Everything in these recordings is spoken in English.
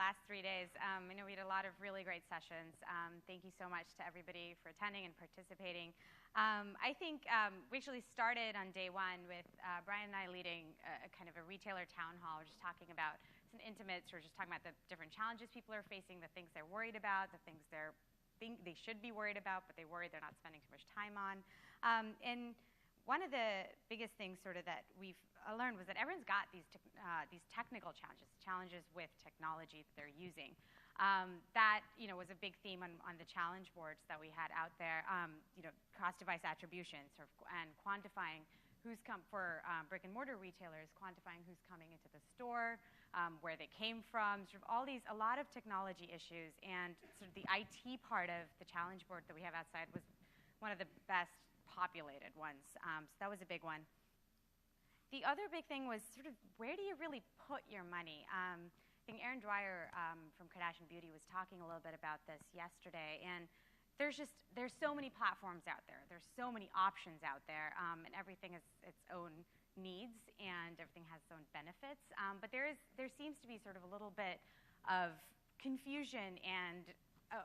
last 3 days. I know we had a lot of really great sessions. Thank you so much to everybody for attending and participating. I think we actually started on day one with Brian and I leading a kind of a retailer town hall, just talking about some intimates. We're just talking about the different challenges people are facing, the things they're worried about, the things think they should be worried about, but they worry they're not spending too much time on. And one of the biggest things sort of that we've learned was that everyone's got these technical challenges with technology that they're using. That was a big theme on the challenge boards that we had out there. Cross-device attribution, and quantifying who's come for brick and mortar retailers, quantifying who's coming into the store, where they came from, a lot of technology issues, and sort of the IT part of the challenge board that we have outside was one of the best populated ones. So that was a big one. The other big thing was sort of where do you really put your money? I think Erin Dwyer from Kardashian Beauty was talking a little bit about this yesterday, and there's so many platforms out there. There's so many options out there, and everything has its own needs and everything has its own benefits. But there seems to be sort of a little bit of confusion and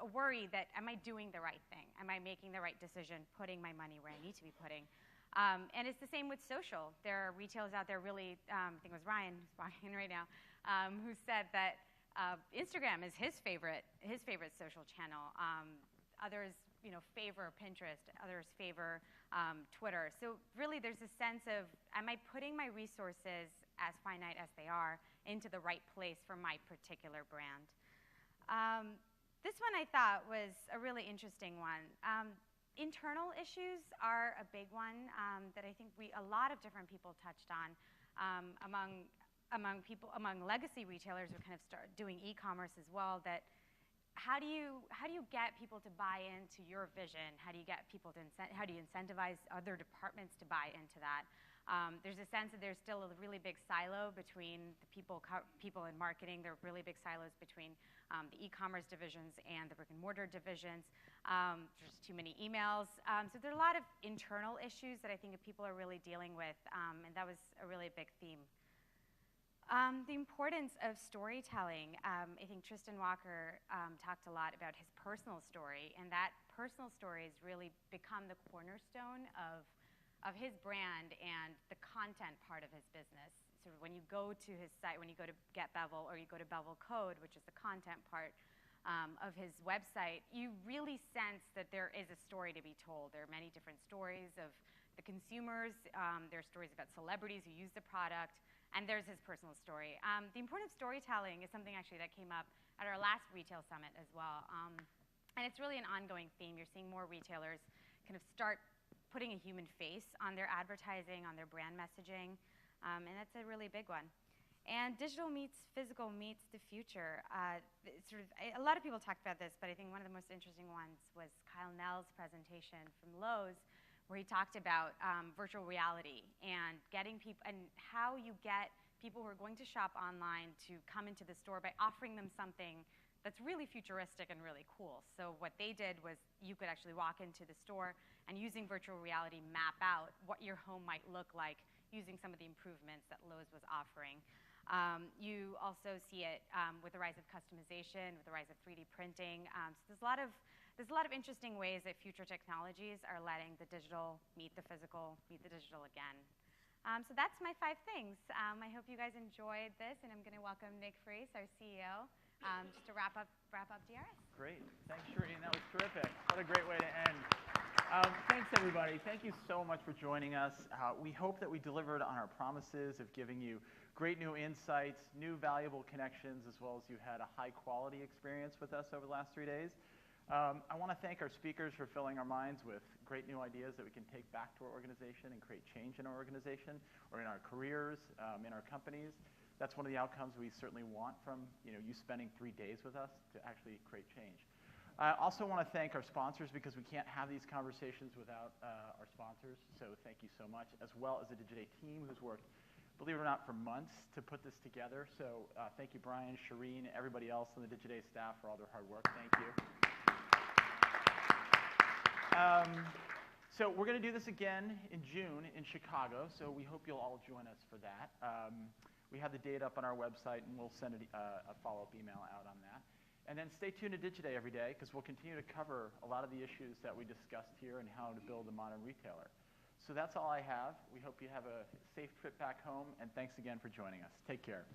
a worry that, am I doing the right thing? Am I making the right decision, putting my money where I need to be putting? And it's the same with social. There are retailers out there really, I think it was Ryan, who's walking in right now, who said that Instagram is his favorite social channel. Others favor Pinterest, others favor Twitter. So really there's a sense of, am I putting my resources, as finite as they are, into the right place for my particular brand? This one I thought was a really interesting one. Internal issues are a big one that I think a lot of different people touched on among legacy retailers who kind of start doing e-commerce as well. That how do you get people to buy into your vision? How do you get people to how do you incentivize other departments to buy into that? There's a sense that there's still a really big silo between the people in marketing. There are really big silos between the e-commerce divisions and the brick and mortar divisions. There's too many emails. So there are a lot of internal issues that I think people are really dealing with, and that was a really big theme. The importance of storytelling. I think Tristan Walker talked a lot about his personal story, and that personal story has really become the cornerstone of his brand and the content part of his business. So when you go to his site, when you go to Get Bevel or you go to Bevel Code, which is the content part of his website, you really sense that there is a story to be told. There are many different stories of the consumers. There are stories about celebrities who use the product, and there's his personal story. The importance of storytelling is something actually that came up at our last retail summit as well. And it's really an ongoing theme. You're seeing more retailers kind of start putting a human face on their advertising, on their brand messaging, and that's a really big one. And digital meets physical meets the future. A lot of people talked about this, but I think one of the most interesting ones was Kyle Nell's presentation from Lowe's, where he talked about virtual reality and getting people, and how you get people who are going to shop online to come into the store by offering them something that's really futuristic and really cool. So what they did was you could actually walk into the store and using virtual reality map out what your home might look like using some of the improvements that Lowe's was offering. You also see it with the rise of customization, with the rise of 3D printing. So there's a lot of interesting ways that future technologies are letting the digital meet the physical, meet the digital again. So that's my 5 things. I hope you guys enjoyed this, and I'm going to welcome Nick Freese, our CEO, just to wrap up DRS. Great. Thanks, Shareen. That was terrific. What a great way to end. Thanks, everybody. Thank you so much for joining us. We hope that we delivered on our promises of giving you great new insights, new valuable connections, as well as you had a high-quality experience with us over the last 3 days. I want to thank our speakers for filling our minds with great new ideas that we can take back to our organization and create change in our organization or in our careers, in our companies. That's one of the outcomes we certainly want from you spending 3 days with us to actually create change. I also want to thank our sponsors, because we can't have these conversations without our sponsors. So thank you so much, as well as the Digiday team who's worked, believe it or not, for months to put this together. So thank you, Brian, Shareen, everybody else on the Digiday staff for all their hard work. Thank you. So we're going to do this again in June in Chicago, so we hope you'll all join us for that. We have the date up on our website, and we'll send a follow-up email out on And then stay tuned to Digiday every day, because we'll continue to cover a lot of the issues that we discussed here and how to build a modern retailer. So that's all I have. We hope you have a safe trip back home, and thanks again for joining us. Take care.